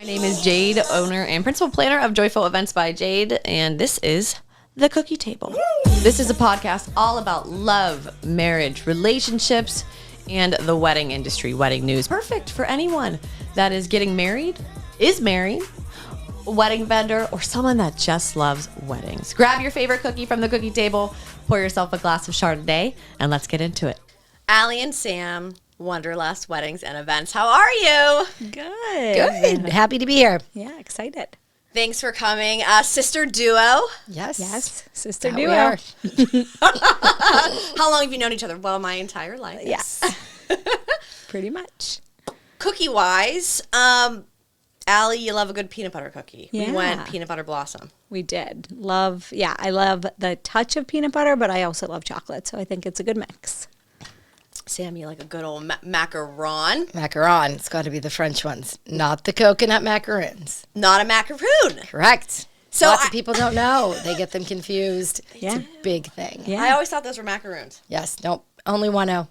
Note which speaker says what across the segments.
Speaker 1: My name is Jade, owner and principal planner of Joyful Events by Jade, and this is The Cookie Table. This is a podcast all about love, marriage, relationships, and the wedding industry, wedding news. Perfect for anyone that is getting married, is married, a wedding vendor, or someone that just loves weddings. Grab your favorite cookie from The Cookie Table, pour yourself a glass of Chardonnay, and let's get into it. Allie and Sam, Wanderlust Weddings and Events. How are you?
Speaker 2: Good. Happy to be here.
Speaker 3: Yeah, excited.
Speaker 1: Thanks for coming. Sister duo.
Speaker 3: Yes, sister
Speaker 2: That
Speaker 3: duo.
Speaker 2: we are.
Speaker 1: How long have you known each other? Well, my entire life.
Speaker 3: Yes, pretty much.
Speaker 1: Cookie-wise, Allie, you love a good peanut butter cookie.
Speaker 3: Yeah.
Speaker 1: We went peanut butter blossom.
Speaker 3: We did. I love the touch of peanut butter, but I also love chocolate, so I think it's a good mix.
Speaker 1: Sam, you like a good old macaron.
Speaker 2: Macaron. It's got to be the French ones, not the coconut macarons.
Speaker 1: Not a macaroon.
Speaker 2: Correct.
Speaker 1: So
Speaker 2: Lots of people don't know. They get them confused.
Speaker 3: Yeah.
Speaker 2: It's a big thing.
Speaker 3: Yeah.
Speaker 1: I always thought those were macaroons.
Speaker 2: Yes. Nope. Only 1-0.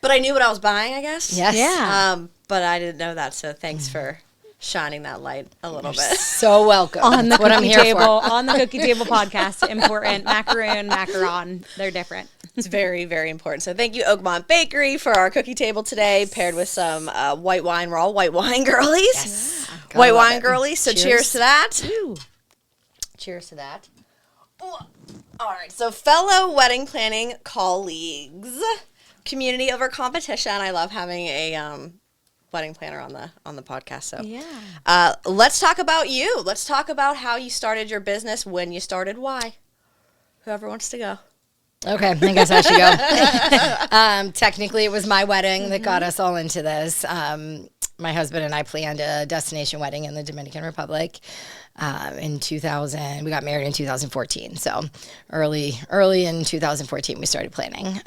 Speaker 1: But I knew what I was buying, I guess.
Speaker 2: Yes.
Speaker 3: Yeah.
Speaker 1: But I didn't know that, so thanks for shining that light a little bit.
Speaker 2: So welcome.
Speaker 3: On the
Speaker 2: That's what I'm
Speaker 3: cookie
Speaker 2: here
Speaker 3: table,
Speaker 2: for.
Speaker 3: on the cookie table podcast, important macaron. They're different.
Speaker 1: It's very, very important. So thank you, Oakmont Bakery, for our cookie table today, paired with some white wine. We're all white wine girlies.
Speaker 2: Yes.
Speaker 1: White
Speaker 2: Gotta love
Speaker 1: wine
Speaker 2: it.
Speaker 1: girlies. So cheers to that.
Speaker 2: Ooh.
Speaker 1: Cheers to that. Ooh. All right. So fellow wedding planning colleagues, community over competition. I love having a wedding planner on the podcast. So
Speaker 3: Yeah.
Speaker 1: let's talk about you. Let's talk about how you started your business, when you started, why. Whoever wants to go.
Speaker 2: Okay, I guess I should go. Technically, it was my wedding that got us all into this. My husband and I planned a destination wedding in the Dominican Republic in 2000. We got married in 2014, so early in 2014 we started planning.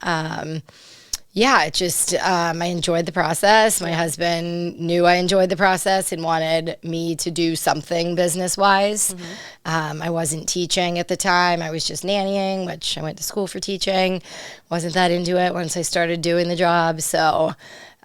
Speaker 2: Yeah, it just, I enjoyed the process. My husband knew I enjoyed the process and wanted me to do something business-wise. I wasn't teaching at the time. I was just nannying, which I went to school for teaching. Wasn't that into it once I started doing the job. So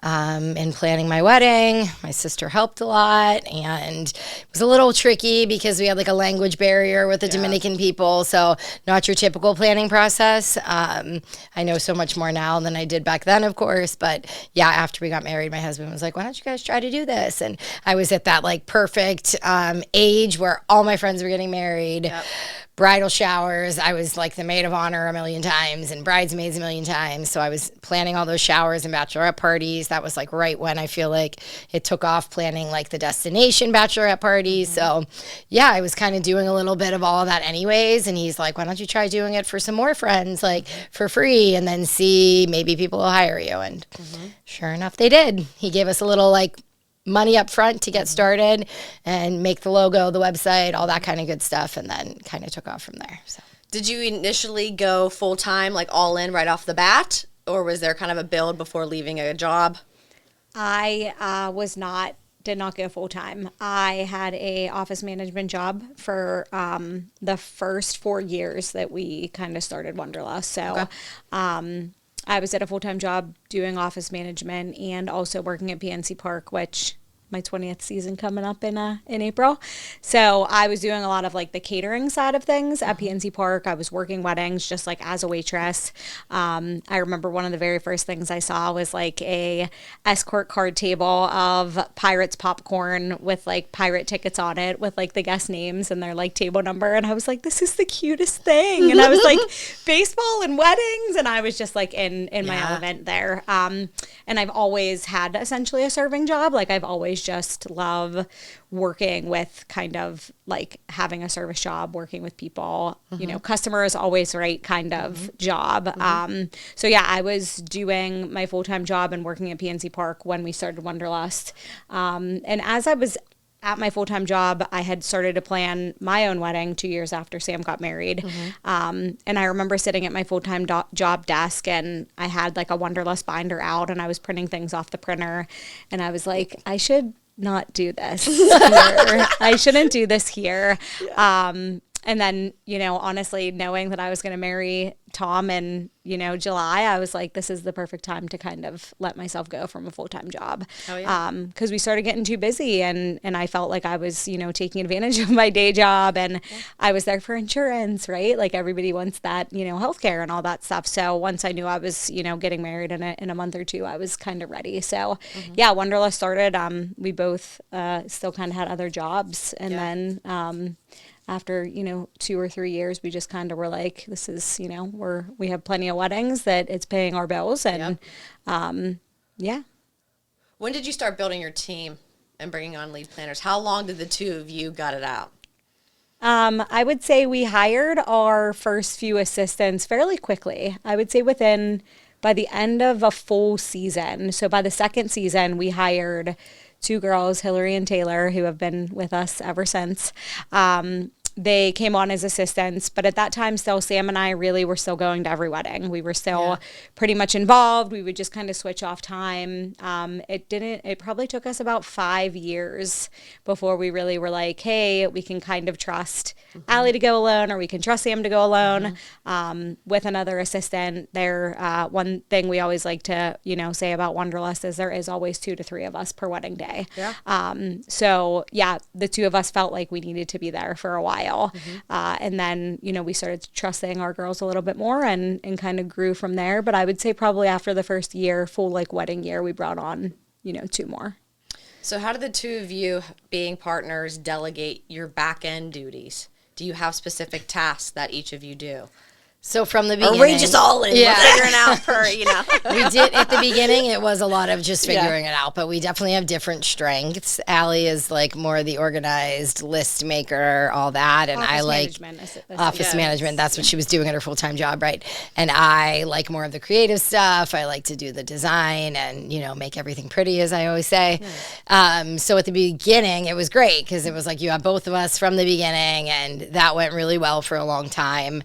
Speaker 2: in planning my wedding, my sister helped a lot, and it was a little tricky because we had like a language barrier with the Dominican people, so not your typical planning process. I know so much more now than I did back then, of course, but yeah, after we got married, my husband was like, why don't you guys try to do this? And I was at that like perfect age where all my friends were getting married. Bridal showers, I was like the maid of honor a million times and bridesmaids a million times. So I was planning all those showers and bachelorette parties. That was like right when I feel like it took off, planning like the destination bachelorette parties. So yeah, I was kind of doing a little bit of all of that anyways. And he's like, why don't you try doing it for some more friends, like for free, and then see, maybe people will hire you. And sure enough, they did. He gave us a little like money up front to get started and make the logo, the website, all that kind of good stuff, and then kind of took off from there. So,
Speaker 1: Did you initially go full-time, like all in right off the bat? Or was there kind of a build before leaving a job?
Speaker 3: I did not go full time. I had a office management job for the first 4 years that we kind of started Wanderlust. So I was at a full-time job doing office management and also working at PNC Park, which my 20th season coming up in April. So I was doing a lot of like the catering side of things at PNC Park. I was working weddings just like as a waitress. I remember one of the very first things I saw was like a escort card table of Pirates popcorn with like pirate tickets on it with like the guest names and their like table number. And I was like, this is the cutest thing. And I was like, baseball and weddings. And I was just like in my element there. And I've always had essentially a serving job. Like I've always just love working with kind of like having a service job, working with people, you know, customer is always right kind of job. So yeah, I was doing my full-time job and working at PNC Park when we started Wanderlust. And as I was at my full-time job, I had started to plan my own wedding 2 years after Sam got married. And I remember sitting at my full-time job desk and I had like a Wanderlust binder out and I was printing things off the printer. And I was like, I should not do this here. I shouldn't do this here. And then, you know, honestly, knowing that I was going to marry Tom in, July, I was like, this is the perfect time to kind of let myself go from a full-time job.
Speaker 1: Oh, yeah.
Speaker 3: Because we started getting too busy and I felt like I was, taking advantage of my day job and I was there for insurance, right? Like everybody wants that, healthcare and all that stuff. So once I knew I was, getting married in a month or two, I was kind of ready. So yeah, Wanderlust started. We both still kind of had other jobs. And then after, 2 or 3 years, we just kind of were like, this is, we have plenty of weddings that it's paying our bills. And yeah.
Speaker 1: When did you start building your team and bringing on lead planners? How long did the two of you got it out?
Speaker 3: I would say we hired our first few assistants fairly quickly. I would say by the end of a full season. So by the second season, we hired 2 girls, Hillary and Taylor, who have been with us ever since. They came on as assistants, but at that time still Sam and I really were still going to every wedding. We were still pretty much involved. We would just kind of switch off time. It probably took us about 5 years before we really were like, hey, we can kind of trust Allie to go alone, or we can trust Sam to go alone with another assistant. One thing we always like to, say about Wanderlust is there is always 2 to 3 of us per wedding day. Yeah. So yeah, the 2 of us felt like we needed to be there for a while. And then, we started trusting our girls a little bit more and kind of grew from there. But I would say probably after the first year, full wedding year, we brought on, 2 more.
Speaker 1: So how did the 2 of you, being partners, delegate your back end duties? Do you have specific tasks that each of you do?
Speaker 2: So from the beginning,
Speaker 1: or we just all in figuring out for,
Speaker 2: We did at the beginning. It was a lot of just figuring it out, but we definitely have different strengths. Allie is more the organized list maker, all that, and I like office management. That's what she was doing at her full-time job, right? And I like more of the creative stuff. I like to do the design and make everything pretty, as I always say. So at the beginning, it was great because it was like you have both of us from the beginning, and that went really well for a long time.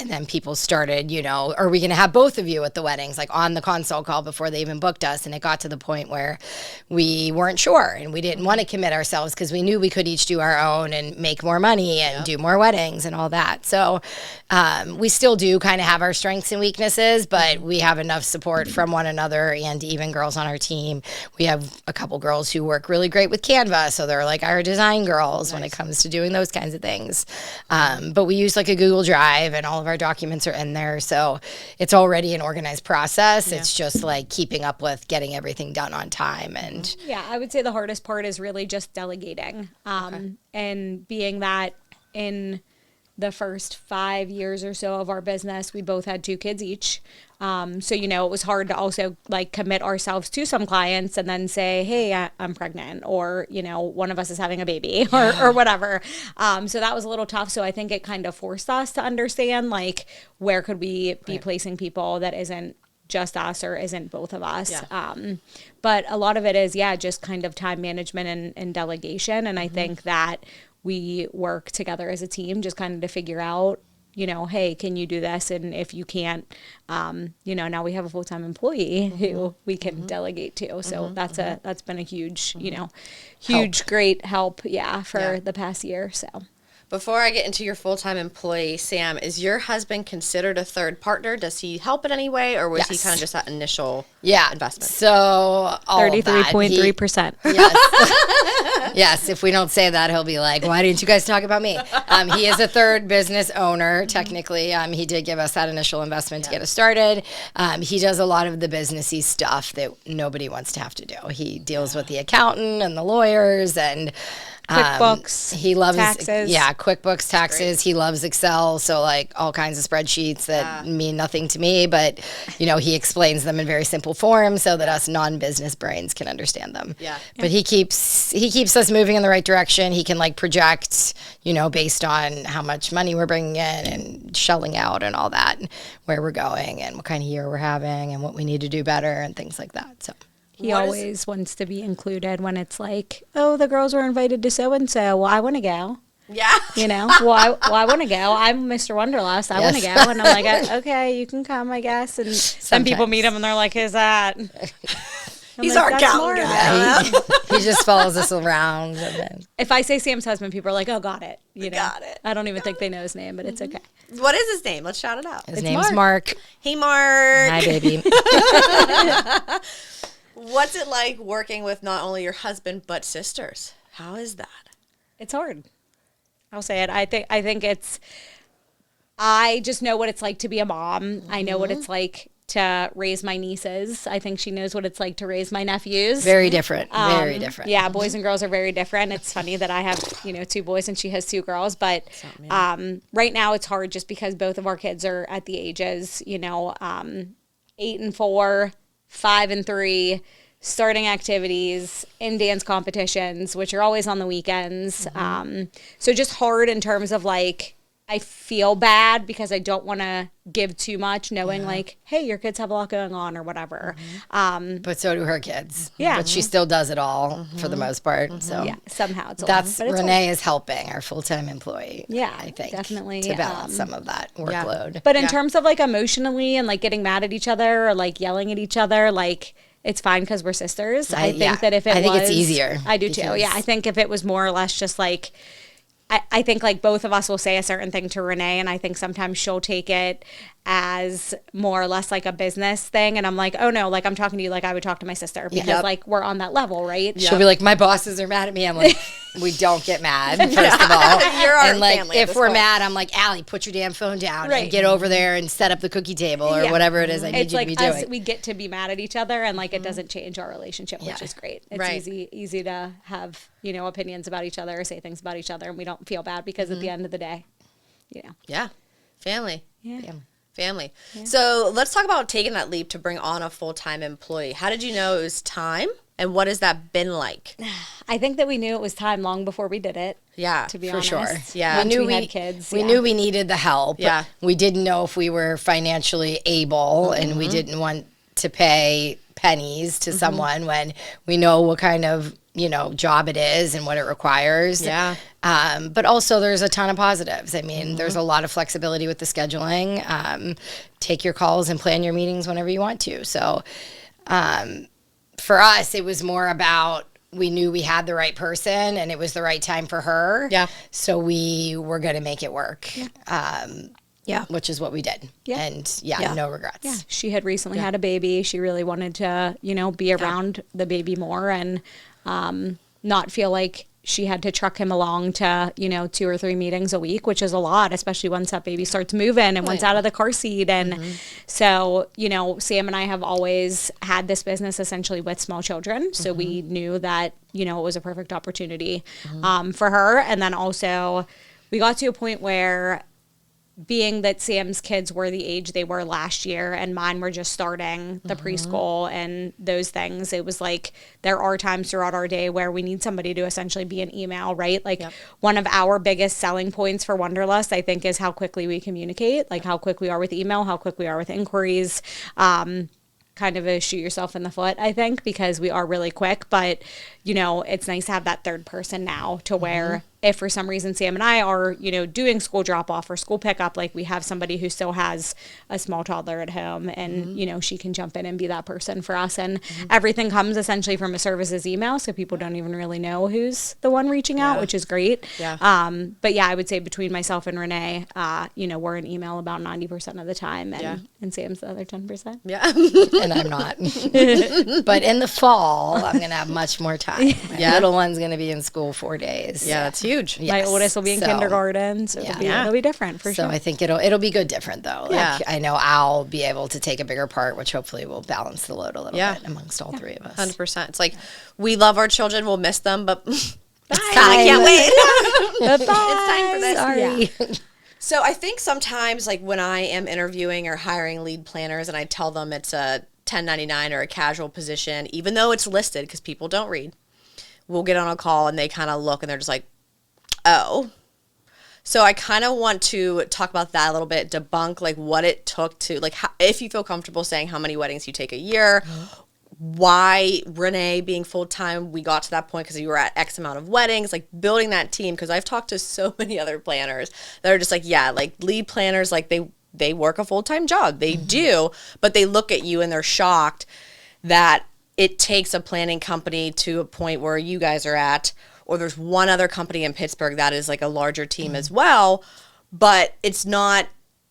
Speaker 2: And then people started, are we going to have both of you at the weddings, on the consult call before they even booked us? And it got to the point where we weren't sure and we didn't want to commit ourselves because we knew we could each do our own and make more money and do more weddings and all that. So we still do kind of have our strengths and weaknesses, but we have enough support from one another and even girls on our team. We have a couple girls who work really great with Canva. So they're our design girls when it comes to doing those kinds of things. But we use a Google Drive and all of our documents are in there. So it's already an organized process. Yeah. It's just keeping up with getting everything done on time. And
Speaker 3: yeah, I would say the hardest part is really just delegating and being that in the first 5 years or so of our business, we both had 2 kids each. So, it was hard to also commit ourselves to some clients and then say, hey, I'm pregnant, or, one of us is having a baby or whatever. So that was a little tough. So I think it kind of forced us to understand, where could we be placing people that isn't just us or isn't both of us. Yeah. But a lot of it is, just kind of time management and delegation. And I think that we work together as a team just kind of to figure out, hey, can you do this? And if you can't, now we have a full-time employee who we can delegate to. So that's been a huge, great help. For the past year. So.
Speaker 1: Before I get into your full-time employee, Sam, is your husband considered a third partner? Does he help in any way, or was he kind of just that initial investment?
Speaker 2: So
Speaker 3: 33.3%.
Speaker 2: Yes. Yes. If we don't say that, he'll be like, why didn't you guys talk about me? He is a third business owner, technically. He did give us that initial investment to get us started. He does a lot of the businessy stuff that nobody wants to have to do. He deals with the accountant and the lawyers and
Speaker 3: QuickBooks,
Speaker 2: he loves
Speaker 3: taxes.
Speaker 2: QuickBooks, taxes. He loves Excel, so all kinds of spreadsheets that mean nothing to me, but he explains them in very simple form so that us non-business brains can understand them. Yeah. But he keeps us moving in the right direction. He can project, based on how much money we're bringing in and shelling out and all that, and where we're going and what kind of year we're having and what we need to do better and things like that. So.
Speaker 3: He always wants to be included when it's oh, the girls were invited to so-and-so. Well, I want to go.
Speaker 1: Yeah.
Speaker 3: I want to go. I'm Mr. Wanderlust. I want to go. And I'm okay, you can come, I guess. And some people meet him and they're like, who's that?
Speaker 1: He's our
Speaker 3: "That's
Speaker 1: accountant
Speaker 3: smart."
Speaker 1: guy.
Speaker 2: He just follows us around. And then,
Speaker 3: If I say Sam's husband, people are like, "Oh, got it." You know,
Speaker 1: Got it.
Speaker 3: I don't even think they know his name, but it's okay.
Speaker 1: What is his name? Let's shout it out.
Speaker 2: his name's Mark.
Speaker 1: Hey, Mark.
Speaker 2: Hi, baby.
Speaker 1: What's it like working with not only your husband but sisters? How is that?
Speaker 3: It's hard. I'll say it. I think it's. I just know what it's like to be a mom. I know what it's like to raise my nieces. I think she knows what it's like to raise my nephews.
Speaker 2: Very different. Very different.
Speaker 3: Yeah, boys and girls are very different. It's funny that I have, 2 boys and she has 2 girls, but right now it's hard just because both of our kids are at the ages, 8 and 4, 5 and 3, starting activities, in dance competitions, which are always on the weekends. So just hard in terms of like, I feel bad because I don't want to give too much, knowing like, hey, your kids have a lot going on or whatever.
Speaker 2: But so do her kids.
Speaker 3: Yeah.
Speaker 2: But she still does it all for the most part. So
Speaker 3: Yeah, somehow it's a
Speaker 2: that's
Speaker 3: lot. But it's
Speaker 2: Renee is helping our full-time employee.
Speaker 3: Yeah,
Speaker 2: I think
Speaker 3: definitely,
Speaker 2: to balance some of that workload.
Speaker 3: But in terms of like emotionally and like getting mad at each other or like yelling at each other, like it's fine because we're sisters. I think that if it
Speaker 2: I think
Speaker 3: was,
Speaker 2: it's easier.
Speaker 3: I do too. Yeah, I think if it was more or less just like, I think like both of us will say a certain thing to Renee, and I think sometimes she'll take it as more or less like a business thing, and I'm like, oh no, like I'm talking to you like I would talk to my sister because like we're on that level, right?
Speaker 2: She'll be like, my bosses are mad at me. I'm like, we don't get mad, first of all.
Speaker 1: You're our
Speaker 2: and like,
Speaker 1: family at
Speaker 2: if
Speaker 1: this
Speaker 2: we're
Speaker 1: point.
Speaker 2: mad, I'm like, Allie, put your damn phone down
Speaker 3: Right.
Speaker 2: and get over there and set up the cookie table or
Speaker 3: Yeah.
Speaker 2: whatever it is I need
Speaker 3: It's
Speaker 2: you
Speaker 3: like
Speaker 2: to be
Speaker 3: us,
Speaker 2: doing.
Speaker 3: we get to be mad at each other, and like it doesn't change our relationship, which is great. It's
Speaker 1: Right.
Speaker 3: easy to have opinions about each other or say things about each other, and we don't feel bad because at the end of the day,
Speaker 1: Yeah. Family.
Speaker 3: yeah.
Speaker 1: Family. So let's talk about taking that leap to bring on a full-time employee. How did you know it was time, and what has that been like?
Speaker 3: I think that we knew it was time long before we did it.
Speaker 1: Yeah,
Speaker 3: To be
Speaker 2: For
Speaker 3: honest,
Speaker 2: sure.
Speaker 1: Yeah.
Speaker 3: Once
Speaker 2: We
Speaker 3: we had kids.
Speaker 2: We knew we needed the help.
Speaker 1: Yeah.
Speaker 2: We didn't know if we were financially able, and we didn't want to pay pennies to someone when we know what kind of job it is and what it requires.
Speaker 1: Yeah.
Speaker 2: But also there's a ton of positives. I mean, there's a lot of flexibility with the scheduling. Take your calls and plan your meetings whenever you want to. So for us, it was more about we knew we had the right person and it was the right time for her.
Speaker 1: Yeah.
Speaker 2: So we were going to make it work.
Speaker 1: Yeah.
Speaker 2: Which is what we did.
Speaker 3: Yeah.
Speaker 2: And
Speaker 1: Yeah.
Speaker 2: no regrets.
Speaker 3: Yeah, she had recently had a baby. She really wanted to, be around the baby more and not feel like she had to truck him along to, 2 or 3 meetings a week, which is a lot, especially once that baby starts moving and once out of the car seat. And so, Sam and I have always had this business essentially with small children. So we knew that, it was a perfect opportunity for her. And then also we got to a point where, being that Sam's kids were the age they were last year and mine were just starting the preschool and those things, it was like there are times throughout our day where we need somebody to essentially be an email, right? Like one of our biggest selling points for Wanderlust, I think, is how quickly we communicate, like how quick we are with email, how quick we are with inquiries. Kind of a shoot yourself in the foot, I think, because we are really quick. But, it's nice to have that third person now to where if for some reason Sam and I are, doing school drop off or school pickup, like we have somebody who still has a small toddler at home and, she can jump in and be that person for us. And everything comes essentially from a services email. So people don't even really know who's the one reaching out, which is great.
Speaker 1: Yeah.
Speaker 3: But yeah, I would say between myself and Renee, we're an email about 90% of the time and Sam's the other 10%.
Speaker 1: Yeah.
Speaker 2: And I'm not. But in the fall, I'm going to have much more time. My little one's going to be in school 4 days.
Speaker 1: Yeah, that's huge.
Speaker 3: My oldest will be in kindergarten, so it'll be different for sure.
Speaker 2: So I think it'll be good different though.
Speaker 1: Yeah.
Speaker 2: I know I'll be able to take a bigger part, which hopefully will balance the load a little bit amongst all 3 of us.
Speaker 1: 100%. It's like we love our children, we'll miss them, but I
Speaker 2: time.
Speaker 1: can't wait.
Speaker 3: Bye-bye.
Speaker 1: It's time for this.
Speaker 2: Sorry.
Speaker 1: Yeah. So I think sometimes, like when I am interviewing or hiring lead planners and I tell them it's a 1099 or a casual position, even though it's listed because people don't read, we'll get on a call and they kind of look and they're just like, oh. So I kind of want to talk about that a little bit, debunk like what it took to, like how, if you feel comfortable saying how many weddings you take a year, why Renee being full-time, we got to that point because you were at X amount of weddings, like building that team. Because I've talked to so many other planners that are just like, yeah, like lead planners, like they work a full-time job. They do, but they look at you and they're shocked that it takes a planning company to a point where you guys are at, or there's one other company in Pittsburgh that is like a larger team as well, but it's not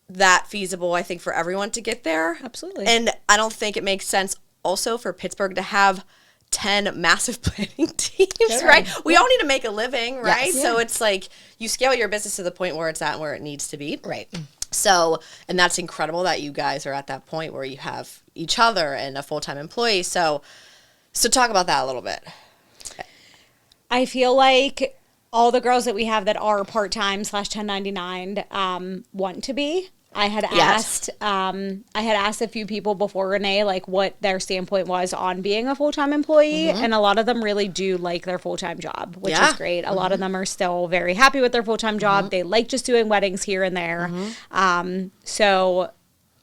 Speaker 1: that feasible, I think, for everyone to get there.
Speaker 3: Absolutely.
Speaker 1: And I don't think it makes sense also for Pittsburgh to have 10 massive planning teams, right? We all need to make a living, right?
Speaker 2: Yes.
Speaker 1: So it's like you scale your business to the point where it's at where it needs to be.
Speaker 2: Right.
Speaker 1: So, and that's incredible that you guys are at that point where you have each other and a full-time employee. So talk about that a little bit.
Speaker 3: I feel like all the girls that we have that are part-time / 1099 want to be. I had asked a few people before Renee, like what their standpoint was on being a full-time employee. And a lot of them really do like their full-time job, which is great. A lot of them are still very happy with their full-time job. They like just doing weddings here and there.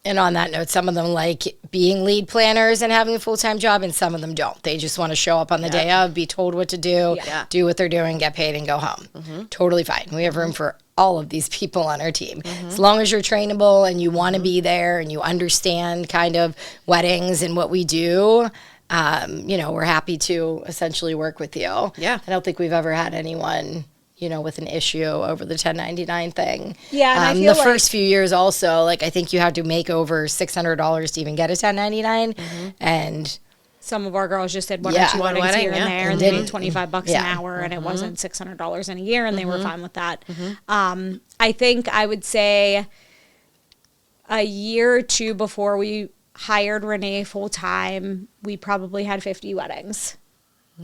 Speaker 2: And on that note, some of them like being lead planners and having a full-time job, and some of them don't. They just want to show up on the day of, be told what to do, do what they're doing, get paid, and go home. Totally fine. We have room for all of these people on our team. As long as you're trainable and you want to be there and you understand kind of weddings and what we do, we're happy to essentially work with you.
Speaker 1: Yeah.
Speaker 2: I don't think we've ever had anyone with an issue over the 1099 thing.
Speaker 3: Yeah, and I feel
Speaker 2: the first few years also, like I think you had to make over $600 to even get a 1099, and
Speaker 3: some of our girls just did one or two weddings here and there, and they made $25 an hour, and it wasn't $600 in a year, and they were fine with that. I think I would say a year or two before we hired Renee full time, we probably had 50 weddings.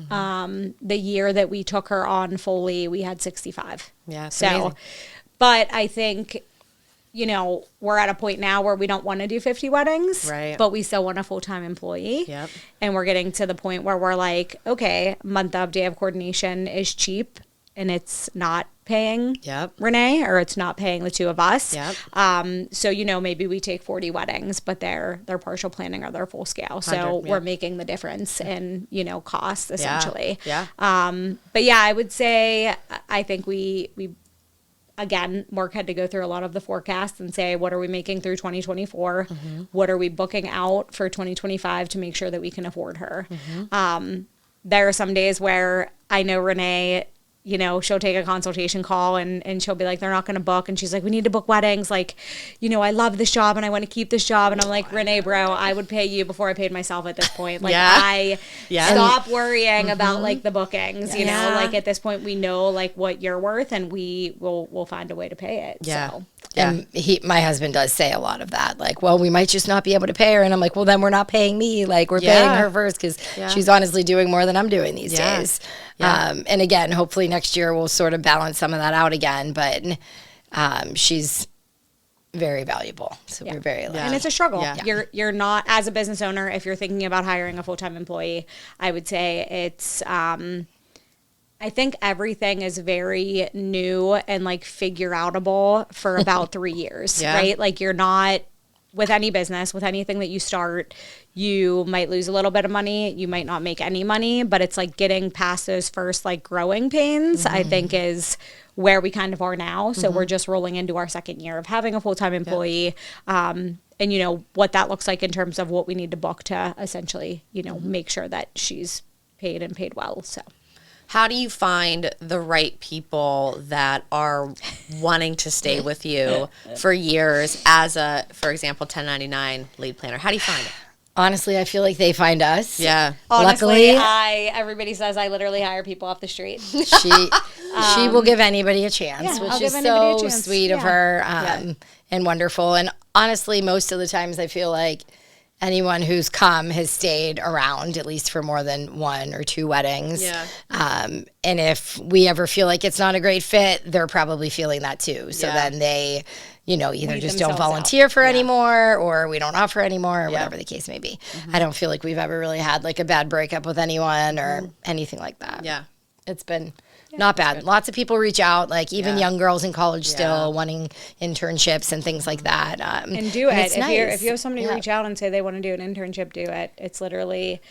Speaker 3: The year that we took her on fully, we had 65.
Speaker 1: Yeah,
Speaker 3: so
Speaker 1: amazing.
Speaker 3: But I think, we're at a point now where we don't want to do 50 weddings,
Speaker 1: right?
Speaker 3: But we still want a full-time employee.
Speaker 1: Yep.
Speaker 3: And we're getting to the point where we're like, okay, month of day of coordination is cheap, and it's not paying Renee, or it's not paying the two of us. So maybe we take 40 weddings, but they're partial planning or they're full scale. So we're making the difference in cost essentially. But yeah, I would say I think we again, Mark had to go through a lot of the forecasts and say, what are we making through 2024? What are we booking out for 2025 to make sure that we can afford her? There are some days where I know Renee, she'll take a consultation call and she'll be like, they're not going to book. And she's like, we need to book weddings. Like, I love this job and I want to keep this job. And I'm like, Renee, bro, I would pay you before I paid myself at this point. Like stop worrying about like the bookings, like at this point we know like what you're worth and we'll find a way to pay it. So.
Speaker 2: And my husband does say a lot of that, like, well, we might just not be able to pay her. And I'm like, well, then we're not paying me. Like, we're paying her first because she's honestly doing more than I'm doing these days. And again, hopefully next year we'll sort of balance some of that out again. But she's very valuable. So we're very lucky.
Speaker 3: And it's a struggle. You're not, as a business owner, if you're thinking about hiring a full-time employee, I would say it's I think everything is very new and like figure outable for about 3 years, right? Like you're not, with any business, with anything that you start, you might lose a little bit of money, you might not make any money, but it's like getting past those first like growing pains, I think is where we kind of are now. So we're just rolling into our second year of having a full-time employee. And what that looks like in terms of what we need to book to essentially, make sure that she's paid and paid well. So.
Speaker 1: How do you find the right people that are wanting to stay with you for years as a, for example, 1099 lead planner? How do you find it?
Speaker 2: Honestly, I feel like they find us.
Speaker 1: Yeah.
Speaker 3: Honestly, everybody says I literally hire people off the street.
Speaker 2: She will give anybody a chance, which is so sweet of her and wonderful. And honestly, most of the times I feel like anyone who's come has stayed around at least for more than 1 or 2 weddings. And if we ever feel like it's not a great fit, they're probably feeling that too. So then they, either just don't volunteer for anymore or we don't offer anymore or whatever the case may be. I don't feel like we've ever really had like a bad breakup with anyone or anything like that.
Speaker 1: Yeah.
Speaker 2: It's been not bad. Lots of people reach out, like even young girls in college still wanting internships and things like that.
Speaker 3: And do it.
Speaker 2: It's nice.
Speaker 3: If you have somebody reach out and say they want to do an internship, do it. It's literally,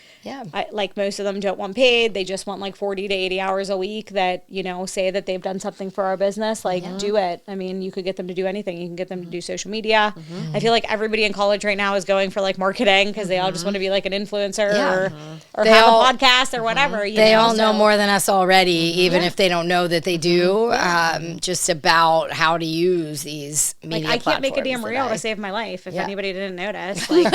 Speaker 3: like most of them don't want paid. They just want like 40 to 80 hours a week that, say that they've done something for our business. Like, do it. I mean, you could get them to do anything. You can get them to do social media. I feel like everybody in college right now is going for like marketing because they all just want to be like an influencer or have a podcast or whatever.
Speaker 2: They all know more than us already, even if they don't know that they do, just about how to use these media
Speaker 3: I can't make a damn reel to save my life if anybody didn't notice. Like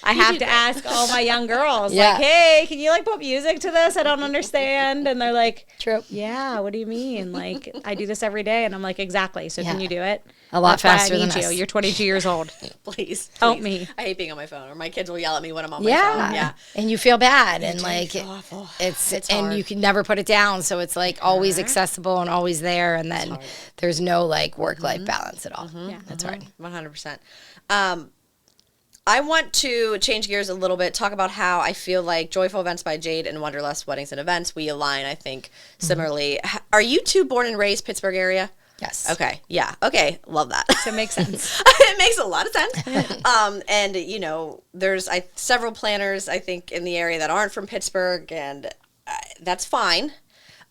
Speaker 3: I have to ask all my young girls, like, hey, can you like put music to this? I don't understand. And they're like,
Speaker 2: true.
Speaker 3: Yeah, what do you mean? Like, I do this every day. And I'm like, exactly. So can you do it?
Speaker 2: A lot faster than
Speaker 3: us. You're 22 years old.
Speaker 1: Please.
Speaker 3: Help me.
Speaker 1: I hate being on my phone, or my kids will yell at me when I'm on my phone. Yeah.
Speaker 2: And you feel bad. And like,
Speaker 1: awful.
Speaker 2: It's
Speaker 1: hard.
Speaker 2: And you can never put it down. So it's like always accessible and always there. And then there's no like work-life balance at all.
Speaker 3: Yeah.
Speaker 2: That's hard.
Speaker 1: 100%. I want to change gears a little bit, talk about how I feel like Joyful Events by Jade and Wanderlust Weddings and Events, we align, I think, similarly. Are you two born and raised Pittsburgh area?
Speaker 2: Yes.
Speaker 1: Okay. Yeah. Okay. Love that.
Speaker 3: So it makes sense.
Speaker 1: It makes a lot of sense. And, there's several planners, I think, in the area that aren't from Pittsburgh, and that's fine.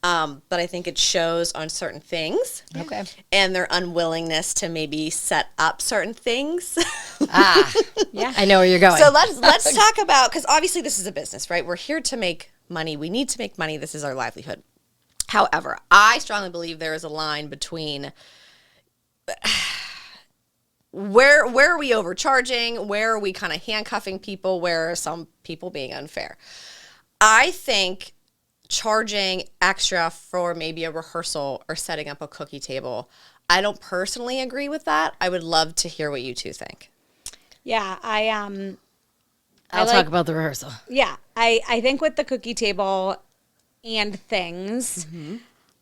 Speaker 1: But I think it shows on certain things.
Speaker 2: Okay.
Speaker 1: And their unwillingness to maybe set up certain things.
Speaker 2: Yeah. I know where you're going.
Speaker 1: So let's talk about, because obviously this is a business, right? We're here to make money. We need to make money. This is our livelihood. However, I strongly believe there is a line between where are we overcharging? Where are we kind of handcuffing people? Where are some people being unfair? I think charging extra for maybe a rehearsal or setting up a cookie table, I don't personally agree with that. I would love to hear what you two think.
Speaker 3: Yeah,
Speaker 2: I'll talk about the rehearsal.
Speaker 3: Yeah, I think with the cookie table and things,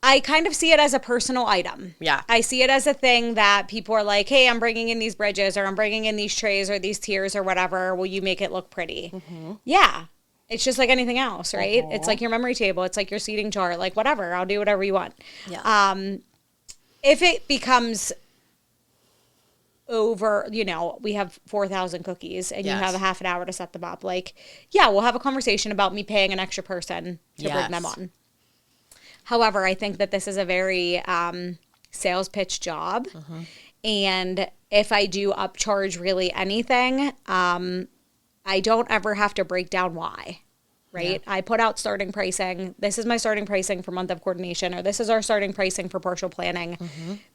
Speaker 3: I kind of see it as a personal item.
Speaker 1: Yeah.
Speaker 3: I see it as a thing that people are like, hey, I'm bringing in these bridges or I'm bringing in these trays or these tiers or whatever. Will you make it look pretty? Yeah. It's just like anything else, right? It's like your memory table. It's like your seating chart. Like, whatever. I'll do whatever you want.
Speaker 1: Yeah.
Speaker 3: If it becomes over, we have 4,000 cookies and you have a half an hour to set them up. Like, yeah, we'll have a conversation about me paying an extra person to bring them on. However, I think that this is a very sales pitch job. And if I do upcharge really anything, I don't ever have to break down why, right? Yeah. I put out starting pricing. This is my starting pricing for month of coordination, or this is our starting pricing for partial planning.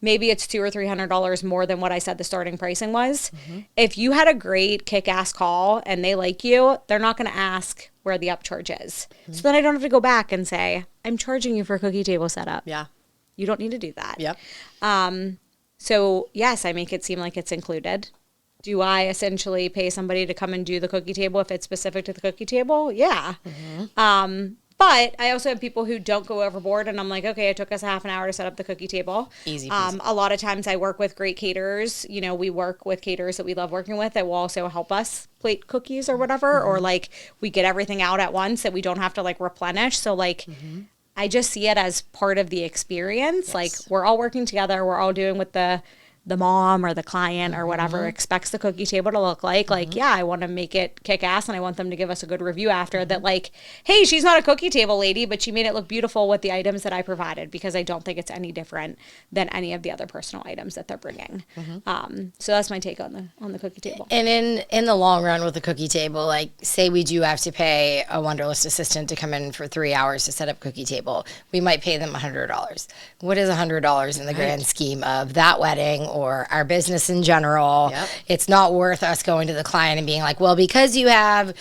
Speaker 3: Maybe it's $200 or $300 more than what I said the starting pricing was. If you had a great kick-ass call and they like you, they're not going to ask where the upcharge is. So then I don't have to go back and say, I'm charging you for a cookie table setup.
Speaker 1: Yeah.
Speaker 3: You don't need to do that.
Speaker 1: Yep.
Speaker 3: So yes, I make it seem like it's included. Do I essentially pay somebody to come and do the cookie table if it's specific to the cookie table? Yeah. But I also have people who don't go overboard, and I'm like, okay, it took us a half an hour to set up the cookie table.
Speaker 1: Easy peasy.
Speaker 3: A lot of times I work with great caterers. We work with caterers that we love working with that will also help us plate cookies or whatever, or like we get everything out at once that we don't have to like replenish. So like I just see it as part of the experience.
Speaker 1: Yes.
Speaker 3: Like we're all working together. We're all doing what the mom or the client or whatever expects the cookie table to look like. Like, yeah, I want to make it kick ass and I want them to give us a good review after that. Like, hey, she's not a cookie table lady, but she made it look beautiful with the items that I provided, because I don't think it's any different than any of the other personal items that they're bringing. So that's my take on the cookie table.
Speaker 2: And in the long run with the cookie table, like say we do have to pay a Wanderlust assistant to come in for 3 hours to set up cookie table, we might pay them $100. What is $100 in the grand scheme of that wedding or our business in general?
Speaker 1: Yep.
Speaker 2: It's not worth us going to the client and being like, well, because you have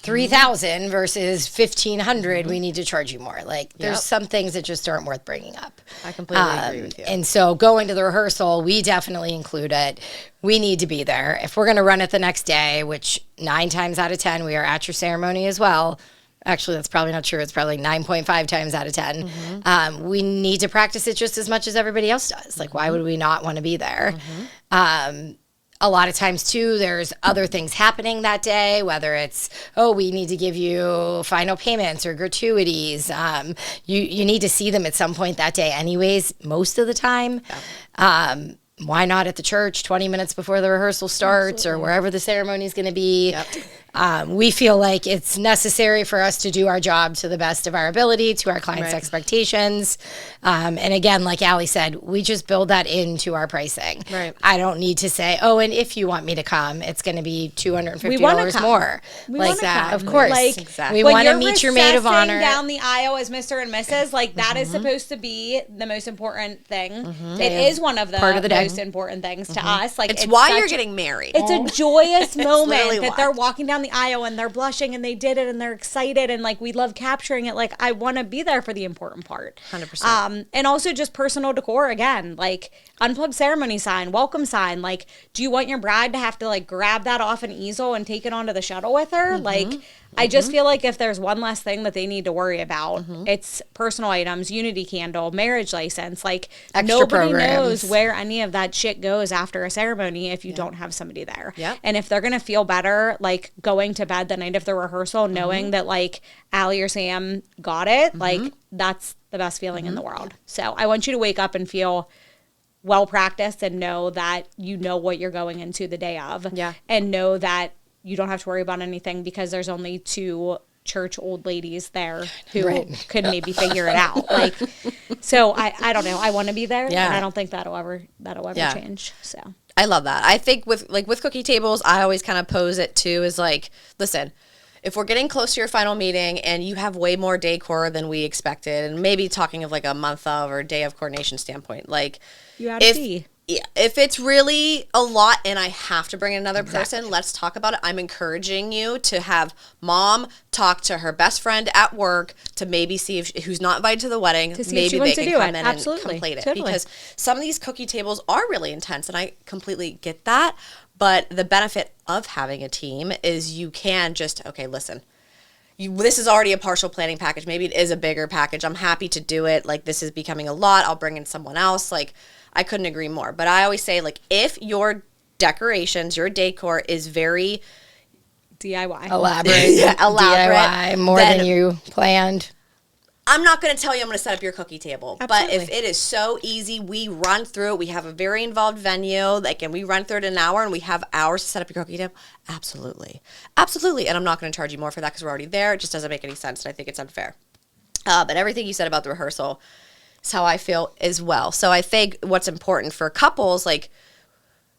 Speaker 2: 3,000 versus 1,500, we need to charge you more. Like there's some things that just aren't worth bringing up.
Speaker 1: I completely agree with you.
Speaker 2: And so going to the rehearsal, we definitely include it. We need to be there. If we're going to run it the next day, which 9 times out of 10, we are at your ceremony as well. Actually, that's probably not true. It's probably 9.5 times out of 10. We need to practice it just as much as everybody else does. Like, why would we not want to be there? A a lot of times too, there's other things happening that day, whether it's, oh, we need to give you final payments or gratuities. You need to see them at some point that day anyways, most of the time. Yeah. Why not at the church 20 minutes before the rehearsal starts or wherever the ceremony is going to be? Yep. We feel like it's necessary for us to do our job to the best of our ability, to our clients' expectations. And again, like Allie said, we just build that into our pricing. Right. I don't need to say, oh, and if you want me to come, it's going to be $250 more.
Speaker 3: We
Speaker 2: like that.
Speaker 3: Come.
Speaker 2: Of course.
Speaker 3: Like,
Speaker 2: exactly. We want to meet your maid of honor.
Speaker 3: Down the aisle as Mr. and Mrs. Like that is supposed to be the most important thing. It is one of the most important things to us. Like
Speaker 1: it's why you're getting married.
Speaker 3: It's a joyous moment that they're walking down the aisle and they're blushing and they did it and they're excited and like we love capturing it. Like I want to be there for the important part.
Speaker 1: 100%.
Speaker 3: And also just personal decor again, like unplugged ceremony sign, welcome sign. Like, do you want your bride to have to like grab that off an easel and take it onto the shuttle with her? Like, I just feel like if there's one less thing that they need to worry about, it's personal items, unity candle, marriage license. Like
Speaker 2: extra
Speaker 3: nobody
Speaker 2: programs.
Speaker 3: knows where any of that shit goes after a ceremony if you don't have somebody there.
Speaker 1: Yep.
Speaker 3: And if they're going to feel better, like going to bed the night of the rehearsal, knowing that like Allie or Sam got it, like that's the best feeling in the world. So I want you to wake up and feel well practiced and know that you know what you're going into the day of.
Speaker 1: Yeah.
Speaker 3: And know that you don't have to worry about anything because there's only 2 church old ladies there who could maybe figure it out. Like, so I don't know. I want to be there, and I don't think that'll ever change. So
Speaker 1: I love that. I think with cookie tables, I always kind of pose it too as like, listen, if we're getting close to your final meeting and you have way more decor than we expected, and maybe talking of like a month of or day of coordination standpoint, like
Speaker 3: you add a fee.
Speaker 1: Yeah, if it's really a lot and I have to bring in another person, let's talk about it. I'm encouraging you to have mom talk to her best friend at work to maybe see if who's not invited to the wedding,
Speaker 3: to see
Speaker 1: maybe
Speaker 3: if she
Speaker 1: they
Speaker 3: wants
Speaker 1: can
Speaker 3: to do
Speaker 1: come
Speaker 3: it.
Speaker 1: in
Speaker 3: Absolutely.
Speaker 1: and complete it.
Speaker 3: Totally.
Speaker 1: Because some of these cookie tables are really intense, and I completely get that. But the benefit of having a team is you can just, okay, listen, this is already a partial planning package. Maybe it is a bigger package. I'm happy to do it. Like, this is becoming a lot. I'll bring in someone else. Like, I couldn't agree more. But I always say, like, if your decorations, your decor is very
Speaker 3: DIY.
Speaker 2: Elaborate.
Speaker 1: DIY,
Speaker 2: more than you planned.
Speaker 1: I'm not going to tell you I'm going to set up your cookie table.
Speaker 3: Absolutely.
Speaker 1: But if it is so easy, we run through it. We have a very involved venue. Like, and we run through it in an hour, and we have hours to set up your cookie table. Absolutely. Absolutely. And I'm not going to charge you more for that because we're already there. It just doesn't make any sense, and I think it's unfair. But everything you said about the rehearsal is how I feel as well. So I think what's important for couples, like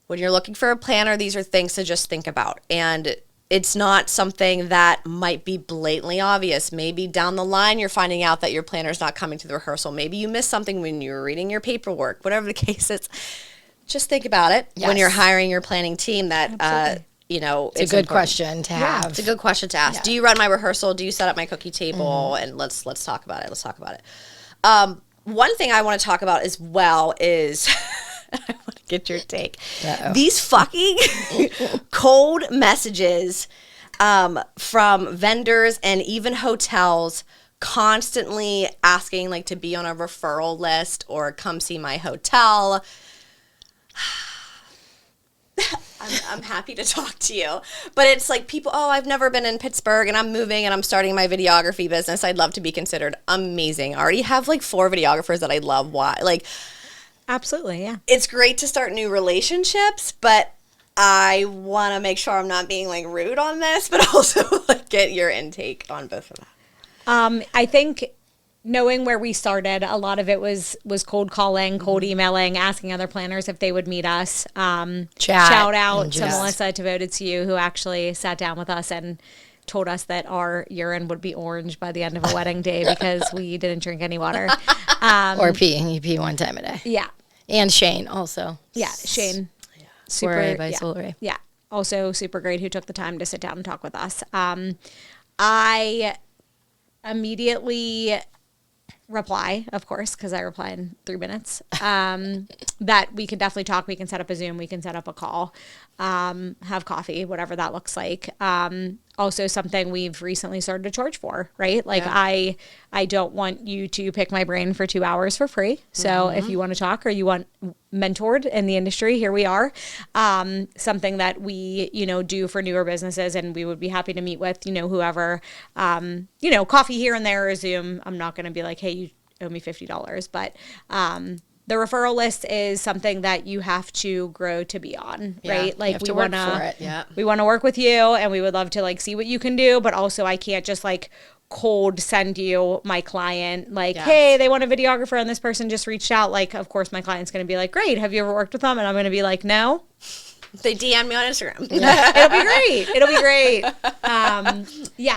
Speaker 1: when you're looking for a planner, these are things to just think about. And it's not something that might be blatantly obvious. Maybe down the line you're finding out that your planner's not coming to the rehearsal. Maybe you missed something when you were reading your paperwork. Whatever the case is, just think about it when you're hiring your planning team. That you know,
Speaker 2: it's a good question to have.
Speaker 1: It's a good question to ask. Yeah. Do you run my rehearsal? Do you set up my cookie table? And let's talk about it. Let's talk about it. One thing I want to talk about as well is I want to get your take. Uh-oh. These fucking cold messages from vendors and even hotels constantly asking like to be on a referral list or come see my hotel. I'm happy to talk to you. But it's like people, oh, I've never been in Pittsburgh and I'm moving and I'm starting my videography business. I'd love to be considered. Amazing. I already have like 4 videographers that I love. Why? Like,
Speaker 3: absolutely, yeah.
Speaker 1: It's great to start new relationships, but I want to make sure I'm not being like rude on this, but also like get your intake on both of them.
Speaker 3: I think knowing where we started, a lot of it was cold calling, cold emailing, asking other planners if they would meet us. Shout out to Melissa Devoted to You, who actually sat down with us and told us that our urine would be orange by the end of a wedding day because we didn't drink any water.
Speaker 2: Or pee. You pee one time a day.
Speaker 3: Yeah.
Speaker 2: And Shane also.
Speaker 3: Yeah, Shane.
Speaker 2: Super by Solar.
Speaker 3: Yeah. Also super great, who took the time to sit down and talk with us. I immediately reply, of course, because I reply in 3 minutes, that we can definitely talk. We can set up a Zoom. We can set up a call, have coffee, whatever that looks like. also something we've recently started to charge for, right? Like I don't want you to pick my brain for 2 hours for free. So if you want to talk or you want mentored in the industry, here we are. Something that we, do for newer businesses, and we would be happy to meet with, whoever, coffee here and there or Zoom. I'm not going to be like, hey, you owe me $50, but, the referral list is something that you have to grow to be on, right? Like we want to work with you, and we would love to like see what you can do, but also I can't just like cold send you my client like, hey, they want a videographer and this person just reached out. Like, of course my client's going to be like, great, have you ever worked with them? And I'm going to be like, no.
Speaker 1: They DM me on Instagram.
Speaker 3: It'll be great.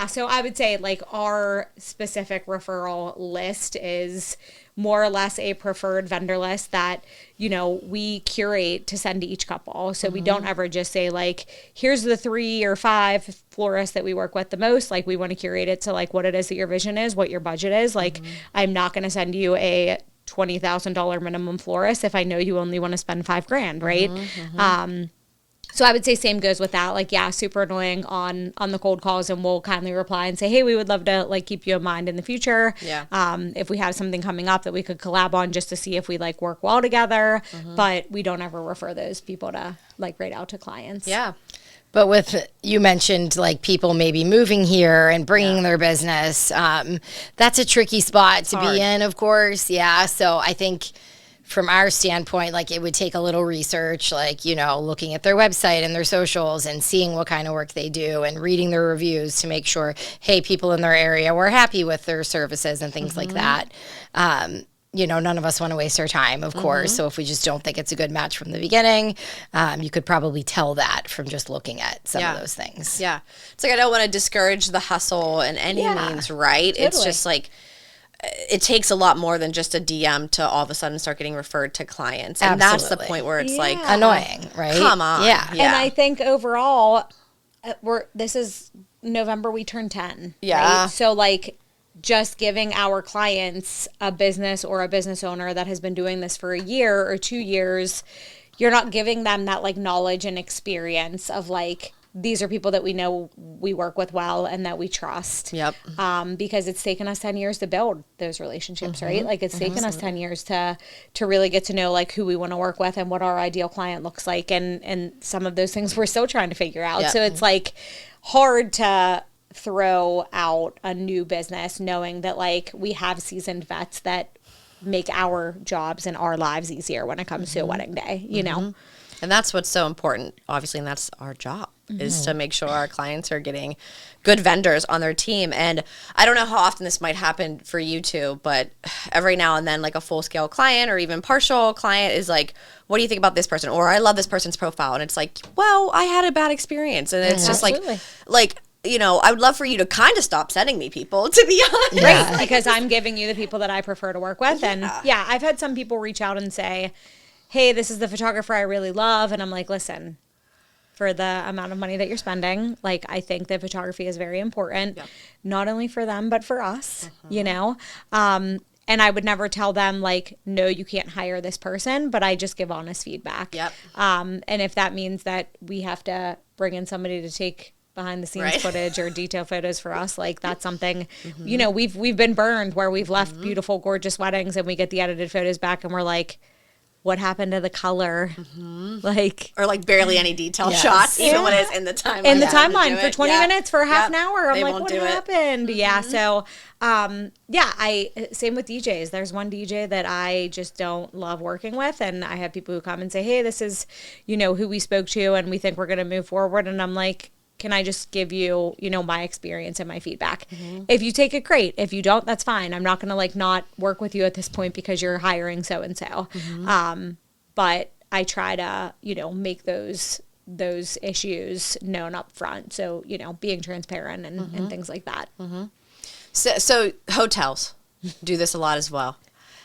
Speaker 3: So I would say like our specific referral list is more or less a preferred vendor list that, we curate to send to each couple. So we don't ever just say like, here's the 3 or 5 florists that we work with the most. Like we want to curate it to like what it is that your vision is, what your budget is. Like I'm not going to send you a $20,000 minimum florist if I know you only want to spend $5,000, right? So I would say same goes with that. Like, super annoying on the cold calls, and we'll kindly reply and say, hey, we would love to like keep you in mind in the future. Yeah. If we have something coming up that we could collab on just to see if we like work well together, but we don't ever refer those people to like right out to clients.
Speaker 1: Yeah.
Speaker 2: But you mentioned like people maybe moving here and bringing their business. That's a tricky spot to be in, of course. Yeah. So I think from our standpoint, like it would take a little research, like, looking at their website and their socials and seeing what kind of work they do and reading their reviews to make sure, hey, people in their area were happy with their services and things like that. None of us want to waste our time, of course. So if we just don't think it's a good match from the beginning, you could probably tell that from just looking at some of those things.
Speaker 1: Yeah. It's like I don't want to discourage the hustle in any means, right? Totally. It's just like it takes a lot more than just a DM to all of a sudden start getting referred to clients. And that's the point where it's like
Speaker 2: annoying, right?
Speaker 1: Come on.
Speaker 2: Yeah.
Speaker 3: And I think overall, this is November, we turn 10.
Speaker 1: Yeah.
Speaker 3: Right? So like just giving our clients a business or a business owner that has been doing this for a year or 2 years, you're not giving them that like knowledge and experience of like, these are people that we know we work with well and that we trust.
Speaker 1: Yep.
Speaker 3: Because it's taken us 10 years to build those relationships, right? Like it's taken us 10 years to really get to know like who we want to work with and what our ideal client looks like. And some of those things we're still trying to figure out. Yep. So it's like hard to throw out a new business knowing that like we have seasoned vets that make our jobs and our lives easier when it comes to a wedding day, you know?
Speaker 1: And that's what's so important, obviously, and that's our job, is to make sure our clients are getting good vendors on their team. And I don't know how often this might happen for you two, but every now and then, like a full-scale client or even partial client is like, what do you think about this person? Or I love this person's profile. And it's like, well, I had a bad experience. And it's just like, I would love for you to kind of stop sending me people, to be honest.
Speaker 3: Right, because I'm giving you the people that I prefer to work with. And I've had some people reach out and say, hey, this is the photographer I really love. And I'm like, listen, for the amount of money that you're spending, like, I think that photography is very important, not only for them, but for us, And I would never tell them, like, no, you can't hire this person, but I just give honest feedback.
Speaker 1: Yep.
Speaker 3: And if that means that we have to bring in somebody to take behind the scenes footage or detail photos for us, like that's something, we've been burned where we've left beautiful, gorgeous weddings and we get the edited photos back and we're like, what happened to the color? Like,
Speaker 1: or like barely any detail shots, even when it's in the timeline.
Speaker 3: In the timeline for 20 minutes, for half an hour. I'm like, what happened? Yeah. So, same with DJs. There's one DJ that I just don't love working with. And I have people who come and say, hey, this is, who we spoke to and we think we're going to move forward. And I'm like, can I just give you, my experience and my feedback? If you take it, great. If you don't, that's fine. I'm not going to like not work with you at this point because you're hiring so-and-so. But I try to, make those issues known up front. So, being transparent and things like that.
Speaker 1: So hotels do this a lot as well.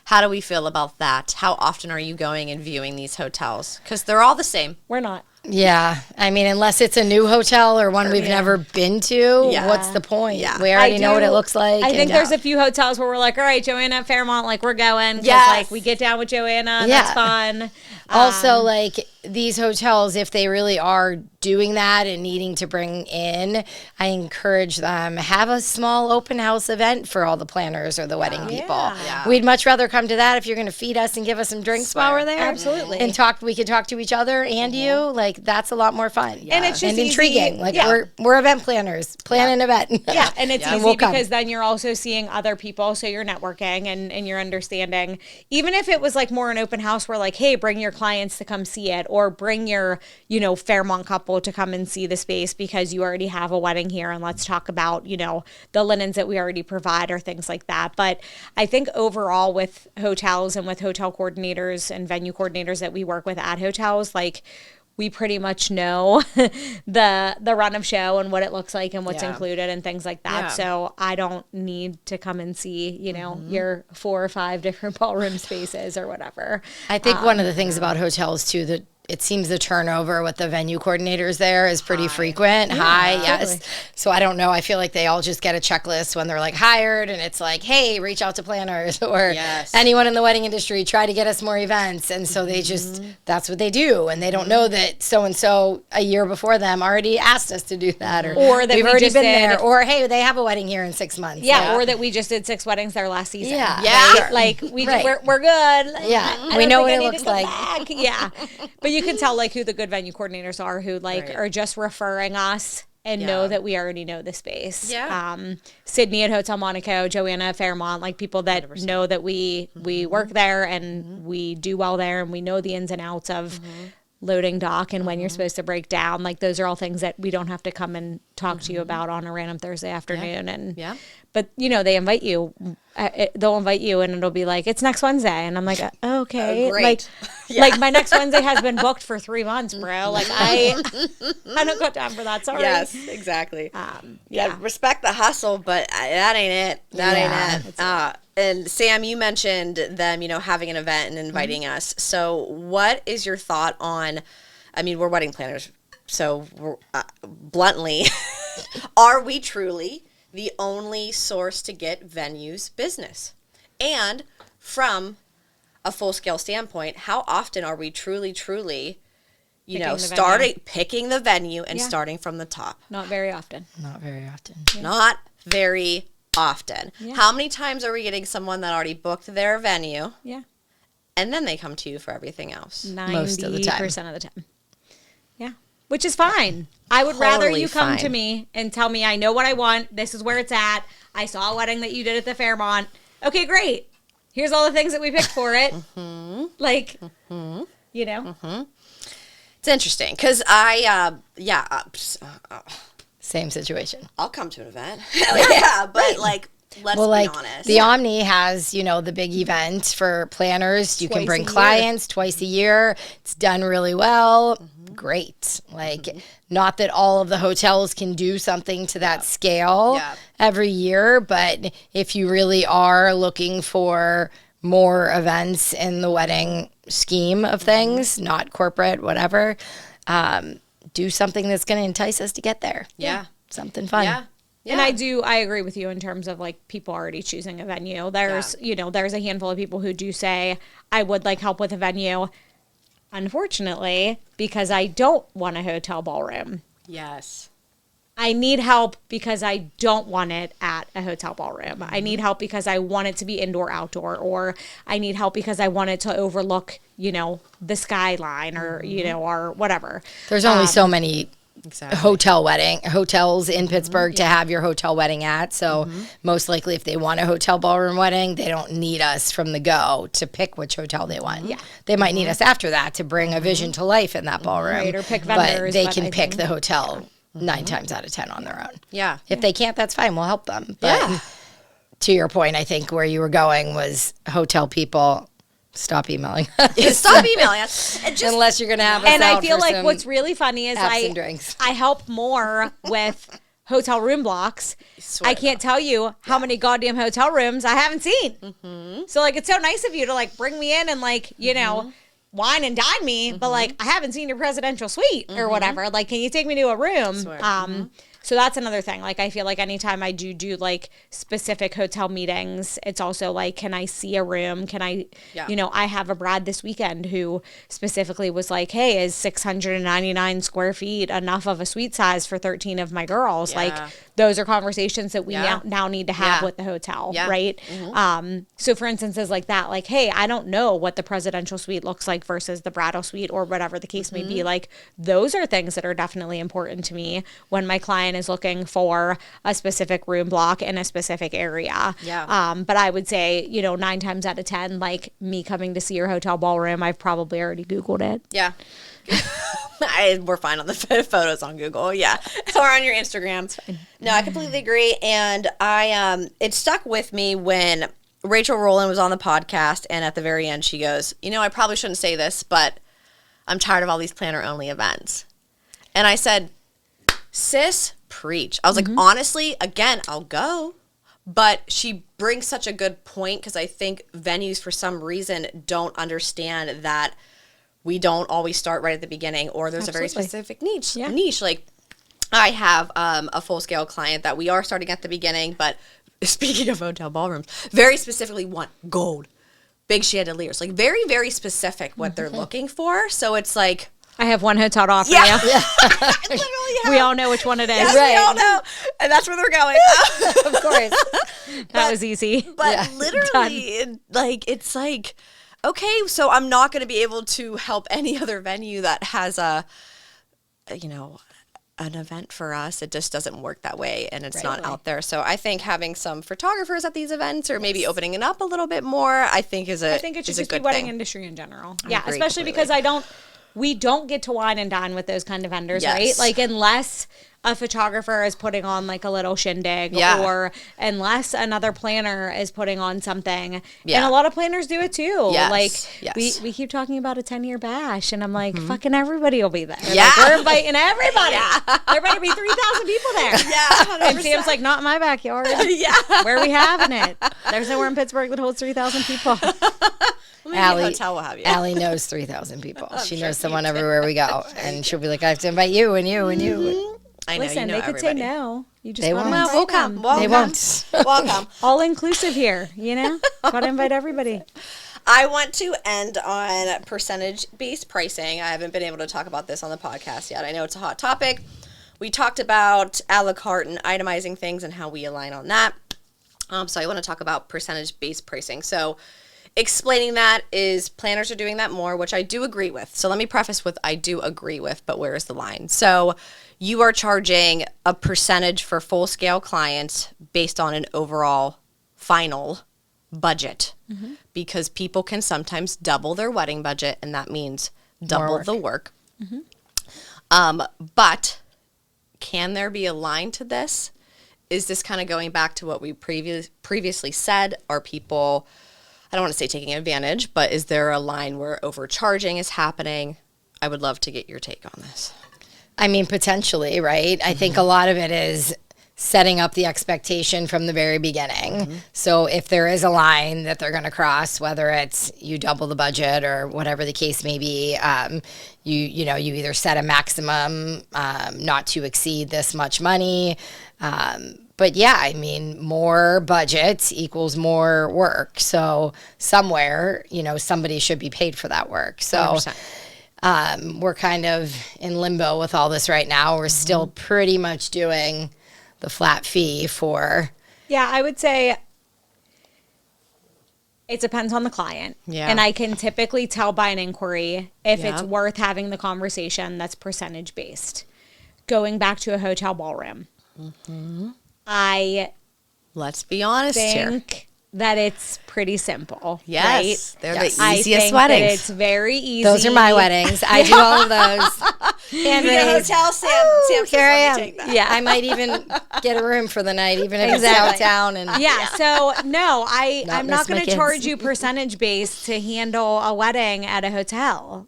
Speaker 1: How do we feel about that? How often are you going and viewing these hotels? Because they're all the same.
Speaker 3: We're not.
Speaker 2: Yeah. I mean, unless it's a new hotel or one we've never been to,
Speaker 4: Yeah.
Speaker 2: what's the point?
Speaker 4: Yeah.
Speaker 2: We already know what it looks like.
Speaker 3: I think
Speaker 2: and-
Speaker 3: there's a few hotels where we're like, all right, Joanna at Fairmont, like we're going. 'Cause,
Speaker 4: Yes.
Speaker 3: like we get down with Joanna. And That's fun.
Speaker 2: Also, like these hotels, if they really are doing that and needing to bring in, I encourage them, have a small open house event for all the planners or the wedding people.
Speaker 4: Yeah.
Speaker 2: We'd much rather come to that if you're going to feed us and give us some drinks while we're there.
Speaker 3: Absolutely.
Speaker 2: And we could talk to each other and you. Like that's a lot more fun.
Speaker 3: And it's just
Speaker 2: intriguing.
Speaker 3: easy.
Speaker 2: Like
Speaker 3: Yeah.
Speaker 2: we're event planners. Plan an event.
Speaker 3: Yeah, and it's easy
Speaker 2: we'll come.
Speaker 3: because then you're also seeing other people, so you're networking and you're understanding. Even if it was like more an open house where like, hey, bring your clients to come see it, or bring your, Fairmont couple to come and see the space because you already have a wedding here, and let's talk about, the linens that we already provide or things like that. But I think overall with hotels and with hotel coordinators and venue coordinators that we work with at hotels, like we pretty much know the run of show and what it looks like and what's included and things like that.
Speaker 4: Yeah.
Speaker 3: So I don't need to come and see, your 4 or 5 different ballroom spaces or whatever.
Speaker 2: I think one of the things about hotels too that it seems the turnover with the venue coordinators there is pretty frequent. High, yes. So I don't know. I feel like they all just get a checklist when they're like hired, and it's like, hey, reach out to planners or anyone in the wedding industry, try to get us more events. And so they just, that's what they do. And they don't know that so-and-so a year before them already asked us to do that. Or
Speaker 3: that
Speaker 2: we've
Speaker 3: we
Speaker 2: already
Speaker 3: just
Speaker 2: been
Speaker 3: did-
Speaker 2: there. Or, hey, they have a wedding here in 6 months.
Speaker 3: Yeah, or that we just did 6 weddings there last season.
Speaker 2: Yeah.
Speaker 4: Yeah.
Speaker 3: Right? Like we're good.
Speaker 2: Yeah.
Speaker 3: I
Speaker 2: We
Speaker 3: don't
Speaker 2: know
Speaker 3: think
Speaker 2: what
Speaker 3: I
Speaker 2: it
Speaker 3: need
Speaker 2: looks
Speaker 3: to come
Speaker 2: like.
Speaker 3: back. Yeah. But you can tell like who the good venue coordinators are who like are just referring us and know that we already know the space.
Speaker 4: Yeah.
Speaker 3: Sydney at Hotel Monaco, Joanna at Fairmont, like people that 100%. Know that we work there and we do well there and we know the ins and outs of loading dock and when you're supposed to break down. Like those are all things that we don't have to come and talk to you about on a random Thursday afternoon. And but they invite you. They'll invite you and it'll be like, it's next Wednesday. And I'm like, okay.
Speaker 4: Great.
Speaker 3: Like my next Wednesday has been booked for 3 months, bro. Like I don't got time for that. Sorry.
Speaker 4: Yes, exactly. Respect the hustle, but that ain't it. That ain't it. And Sam, you mentioned them, having an event and inviting us. So what is your thought on, we're wedding planners. So we're, bluntly, are we truly the only source to get venues business? And from a full-scale standpoint, how often are we truly, picking the venue and starting from the top?
Speaker 3: Not very often.
Speaker 2: Not very often.
Speaker 4: Not very often. Yeah. How many times are we getting someone that already booked their venue?
Speaker 3: Yeah.
Speaker 4: And then they come to you for everything else?
Speaker 3: 90% of the time. Yeah. Which is fine. I would rather you come to me and tell me, I know what I want. This is where it's at. I saw a wedding that you did at the Fairmont. Okay, great. Here's all the things that we picked for it.
Speaker 4: It's interesting because
Speaker 2: Same situation.
Speaker 4: I'll come to an event. But let's be honest.
Speaker 2: The Omni has, the big event for planners. You can bring clients twice a year. It's done really well. Great. Not that all of the hotels can do something to that scale every year, but if you really are looking for more events in the wedding scheme of things, not corporate, whatever, do something that's going to entice us to get there.
Speaker 4: Yeah.
Speaker 2: Something fun.
Speaker 4: Yeah.
Speaker 3: And I agree with you in terms of people already choosing a venue. There's, there's a handful of people who do say, I would like help with a venue. Unfortunately, because I don't want a hotel ballroom.
Speaker 4: Yes.
Speaker 3: I need help because I don't want it at a hotel ballroom. I need help because I want it to be indoor, outdoor, or I need help because I want it to overlook, the skyline or, or whatever.
Speaker 2: There's only so many hotels in Pittsburgh to have your hotel wedding at. So most likely if they want a hotel ballroom wedding, they don't need us from the go to pick which hotel they want. Yeah. They might need us after that to bring a vision to life in that ballroom.
Speaker 3: Right, or pick vendors.
Speaker 2: But they can pick the hotel 9 times out of 10 on their own.
Speaker 4: Yeah.
Speaker 2: If they can't, that's fine. We'll help them. But to your point, I think where you were going was hotel people. Stop emailing us.
Speaker 4: Stop emailing us.
Speaker 2: Unless you're going to have us
Speaker 3: and
Speaker 2: out
Speaker 3: I feel
Speaker 2: for
Speaker 3: like
Speaker 2: some
Speaker 3: what's really funny is I help more with hotel room blocks. I can't tell you how many goddamn hotel rooms I haven't seen. So it's so nice of you to bring me in and wine and dine me, but like, I haven't seen your presidential suite or whatever. Like, can you take me to a room? So that's another thing. Like, I feel like anytime I do like specific hotel meetings, it's also like, can I see a room? Can I, I have a Brad this weekend who specifically was like, hey, is 699 square feet enough of a suite size for 13 of my girls?
Speaker 4: Yeah.
Speaker 3: Like, those are conversations that we now need to have with the hotel, right? So for instances like that, like, hey, I don't know what the presidential suite looks like versus the Brattle suite or whatever the case may be. Like, those are things that are definitely important to me when my client is looking for a specific room block in a specific area. But I would say, 9 times out of 10, like, me coming to see your hotel ballroom, I've probably already Googled it.
Speaker 4: Yeah. We're fine on the photos on Google. Yeah. Or on your Instagram. No, I completely agree. And it stuck with me when Rachel Rowland was on the podcast, and at the very end she goes, I probably shouldn't say this, but I'm tired of all these planner only events. And I said, sis, preach. I was like, honestly, again, I'll go. But she brings such a good point, because I think venues for some reason don't understand that we don't always start right at the beginning, or there's a very specific niche. Like, I have a full-scale client that we are starting at the beginning, but speaking of hotel ballrooms, very specifically want gold, big chandeliers, like very, very specific what they're looking for. So it's like,
Speaker 3: I have one hotel to offer you.
Speaker 4: Literally,
Speaker 3: We all know which one it is.
Speaker 4: Yes, we all know. And that's where they're going.
Speaker 2: Of course.
Speaker 3: That was easy.
Speaker 4: But literally, like, it's like, okay, so I'm not going to be able to help any other venue that has an event for us. It just doesn't work that way, and it's not out there. So I think having some photographers at these events, or maybe opening it up a little bit more, I think it should just be
Speaker 3: wedding industry in general. Especially because we don't get to wine and dine with those kind of vendors, right? Like, unless a photographer is putting on like a little shindig, or unless another planner is putting on something. And a lot of planners do it too. Like, we keep talking about a 10-year bash, and I'm like, fucking everybody will be there. Like, we're inviting everybody. There better be 3,000 people there.
Speaker 4: 100%.
Speaker 3: And Sam's like, not in my backyard. Where are we having it? There's nowhere in Pittsburgh that holds 3,000 people.
Speaker 4: Hotel will have you.
Speaker 2: Allie knows 3,000 people. She knows someone everywhere we go. And she'll be like, I have to invite you and you and you.
Speaker 4: I know.
Speaker 3: Listen, they could say no. You just
Speaker 2: They
Speaker 3: gotta
Speaker 2: won't.
Speaker 3: invite them.
Speaker 2: They won't.
Speaker 4: Welcome.
Speaker 3: All inclusive here, Gotta invite everybody.
Speaker 4: I want to end on percentage-based pricing. I haven't been able to talk about this on the podcast yet. I know it's a hot topic. We talked about a la carte and itemizing things and how we align on that. So I want to talk about percentage-based pricing. So explaining that is planners are doing that more, which I do agree with. So let me preface with I do agree with, but where is the line? So you are charging a percentage for full-scale clients based on an overall final budget, because people can sometimes double their wedding budget, and that means double the work. But can there be a line to this? Is this kind of going back to what we previously said? Are people, I don't want to say taking advantage, but is there a line where overcharging is happening? I would love to get your take on this.
Speaker 2: I mean, potentially, right? I think a lot of it is setting up the expectation from the very beginning. So if there is a line that they're going to cross, whether it's you double the budget or whatever the case may be, you either set a maximum not to exceed this much money. But yeah, I mean, more budget equals more work. So somewhere, somebody should be paid for that work. So 100%. We're kind of in limbo with all this right now. We're still pretty much doing the flat fee for.
Speaker 3: Yeah, I would say it depends on the client.
Speaker 4: Yeah.
Speaker 3: And I can typically tell by an inquiry if it's worth having the conversation that's percentage based. Going back to a hotel ballroom.
Speaker 4: Let's be honest
Speaker 3: think that it's pretty simple.
Speaker 4: Yes,
Speaker 3: right?
Speaker 4: they're the
Speaker 3: I
Speaker 4: easiest
Speaker 3: think
Speaker 4: weddings.
Speaker 3: that it's very easy.
Speaker 2: Those are my weddings. I do all of those.
Speaker 4: And the hotel, Sam
Speaker 2: Here I am.
Speaker 4: take that.
Speaker 2: Yeah, I might even get a room for the night, even if it's downtown. And
Speaker 3: So no, I'm not
Speaker 2: miss my
Speaker 3: going to
Speaker 2: kids.
Speaker 3: charge you percentage based to handle a wedding at a hotel.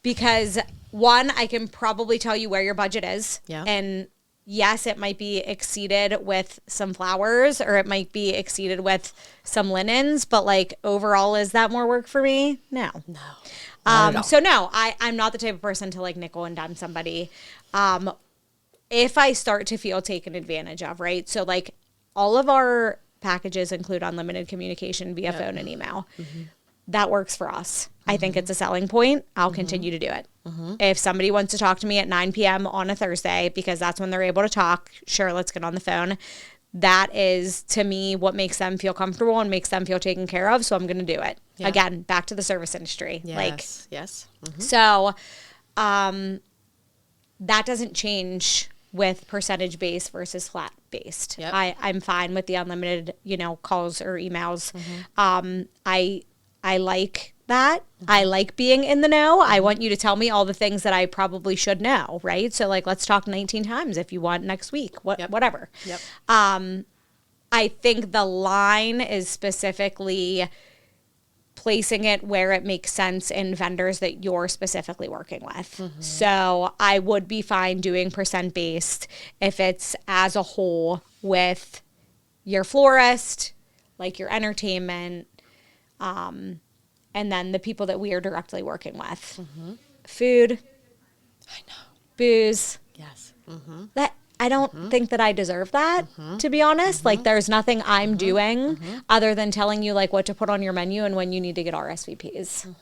Speaker 3: Because one, I can probably tell you where your budget is.
Speaker 4: Yeah.
Speaker 3: And yes, it might be exceeded with some flowers or it might be exceeded with some linens, but like overall, is that more work for me? No. So no, I'm not the type of person to like nickel and dime somebody. If I start to feel taken advantage of, right? So like all of our packages include unlimited communication via phone and email. That works for us. I think it's a selling point. I'll continue to do it. If somebody wants to talk to me at 9 p.m. on a Thursday, because that's when they're able to talk, sure, let's get on the phone. That is, to me, what makes them feel comfortable and makes them feel taken care of. So I'm going to do it. Yeah. Again, back to the service industry.
Speaker 4: Yes.
Speaker 3: So that doesn't change with percentage based versus flat based. Yep. I'm fine with the unlimited, calls or emails. I like that. I like being in the know. I want you to tell me all the things that I probably should know, right? So like, let's talk 19 times if you want next week, whatever. Yep. I think the line is specifically placing it where it makes sense in vendors that you're specifically working with. So I would be fine doing percent based if it's as a whole with your florist, like your entertainment, and then the people that we are directly working with. Food.
Speaker 4: I know.
Speaker 3: Booze.
Speaker 4: Yes.
Speaker 3: That I don't think that I deserve that, to be honest. Like there's nothing I'm doing other than telling you like what to put on your menu and when you need to get RSVPs.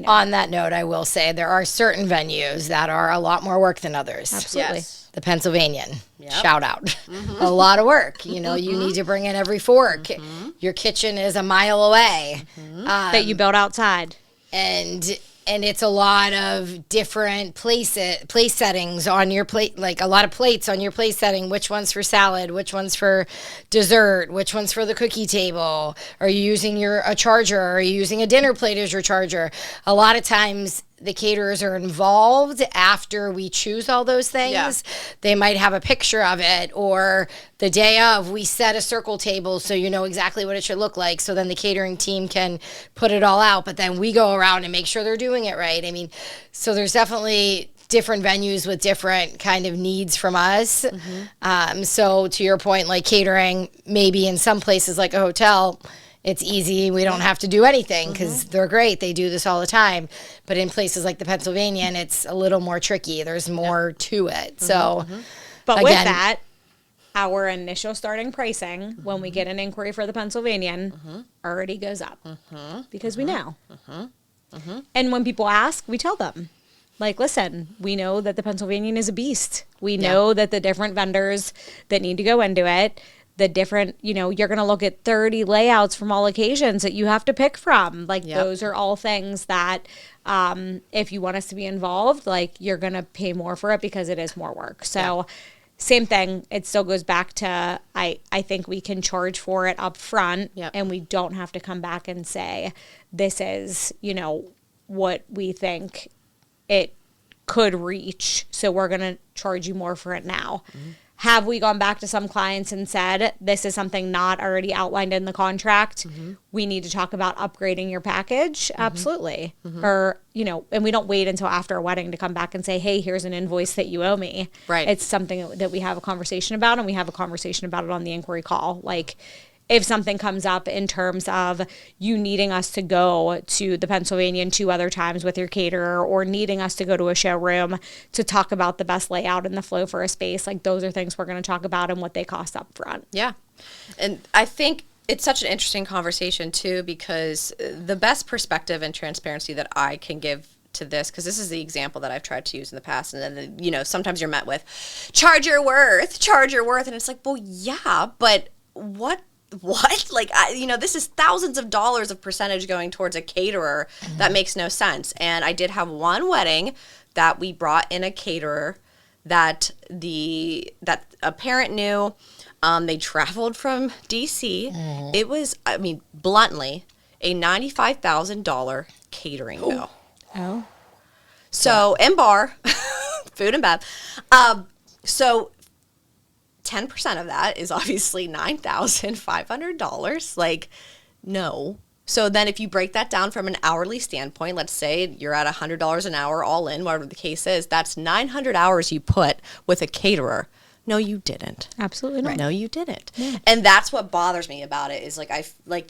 Speaker 2: On that note, I will say there are certain venues that are a lot more work than others.
Speaker 3: Absolutely.
Speaker 2: Yes. The Pennsylvanian, shout out. A lot of work. You need to bring in every fork. Your kitchen is a mile away.
Speaker 3: That you built outside.
Speaker 2: And it's a lot of different place settings on your plate, like a lot of plates on your place setting. Which one's for salad? Which one's for dessert? Which one's for the cookie table? Are you using a charger? Are you using a dinner plate as your charger? A lot of times the caterers are involved after we choose all those things. Yeah. They might have a picture of it, or the day of we set a circle table so you know exactly what it should look like, so then the catering team can put it all out, but then we go around and make sure they're doing it right. I mean, so there's definitely different venues with different kind of needs from us. So to your point, like catering, maybe in some places like a hotel, it's easy. We don't have to do anything because they're great. They do this all the time. But in places like the Pennsylvanian, it's a little more tricky. There's more to it. So,
Speaker 3: but again, with that, our initial starting pricing when we get an inquiry for the Pennsylvanian already goes up because we know. And when people ask, we tell them. Like, listen, we know that the Pennsylvanian is a beast. We know that the different vendors that need to go into it, the different, you're going to look at 30 layouts from all occasions that you have to pick from. Like, those are all things that if you want us to be involved, like, you're going to pay more for it because it is more work. So same thing. It still goes back to, I think we can charge for it up front and we don't have to come back and say, this is, what we think it could reach. So we're going to charge you more for it now. Have we gone back to some clients and said, this is something not already outlined in the contract? We need to talk about upgrading your package? Absolutely. Or, and we don't wait until after a wedding to come back and say, hey, here's an invoice that you owe me. Right. It's something that we have a conversation about, and we have a conversation about it on the inquiry call. Like, if something comes up in terms of you needing us to go to the Pennsylvanian 2 other times with your caterer, or needing us to go to a showroom to talk about the best layout and the flow for a space, like those are things we're going to talk about and what they cost up front.
Speaker 4: Yeah. And I think it's such an interesting conversation too, because the best perspective and transparency that I can give to this, because this is the example that I've tried to use in the past, and then, sometimes you're met with charge your worth. And it's like, well, yeah, but what? Like, this is thousands of dollars of percentage going towards a caterer. That makes no sense. And I did have one wedding that we brought in a caterer that a parent knew. They traveled from DC. It was, bluntly, a $95,000 catering bill.
Speaker 3: Oh.
Speaker 4: So, and bar, food and bev. So 10% of that is obviously $9,500. Like, no, So then if you break that down from an hourly standpoint, let's say you're at $100 an hour all in, whatever the case is, that's 900 hours you put with a caterer. No, you didn't.
Speaker 3: Absolutely not.
Speaker 4: No, you didn't. Yeah. And that's what bothers me about it is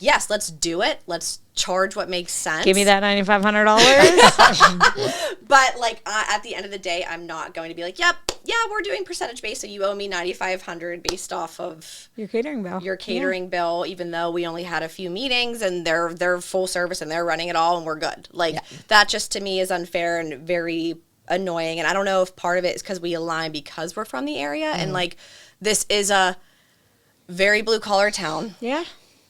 Speaker 4: yes, let's do it. Let's charge what makes sense.
Speaker 3: Give me that $9,500.
Speaker 4: But at the end of the day, I'm not going to be like, yep, yeah, we're doing percentage based, so you owe me $9,500 based off of
Speaker 3: your catering bill.
Speaker 4: Your catering bill, even though we only had a few meetings and they're full service and they're running it all and we're good. That just to me is unfair and very annoying. And I don't know if part of it is because we align because we're from the area and this is a very blue collar town.
Speaker 3: Yeah.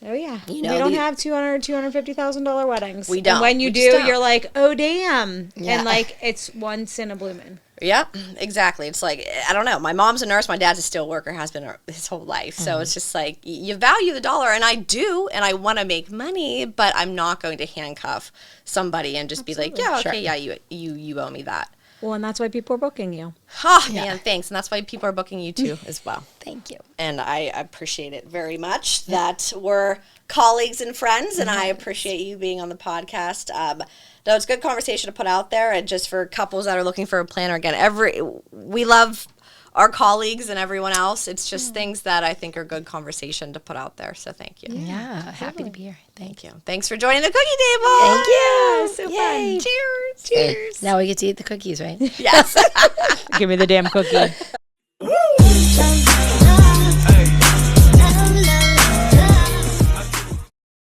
Speaker 3: Oh yeah. We don't have $250,000 weddings.
Speaker 4: We don't.
Speaker 3: And when you do, you're like, oh damn. Yeah. And it's once in a blue moon.
Speaker 4: Yep, exactly. It's I don't know. My mom's a nurse. My dad's a steel worker, has been his whole life. So it's just you value the dollar, and I do, and I want to make money, but I'm not going to handcuff somebody and just be like, yeah, okay, yeah, you owe me that.
Speaker 3: Well, and that's why people are booking you.
Speaker 4: Oh, man, thanks. And that's why people are booking you too as well.
Speaker 2: Thank you.
Speaker 4: And I appreciate it very much that we're colleagues and friends, and I appreciate you being on the podcast. No, it's a good conversation to put out there, and just for couples that are looking for a planner, again, we love our colleagues and everyone else. It's just things that I think are good conversation to put out there. So thank you.
Speaker 2: Yeah, happy to be here.
Speaker 4: Thank you. Thanks for joining the cookie table.
Speaker 2: Thank you.
Speaker 4: Yeah, so fun. Cheers. Cheers.
Speaker 2: Now we get to eat the cookies, right?
Speaker 4: Yes.
Speaker 3: Give me the damn cookie.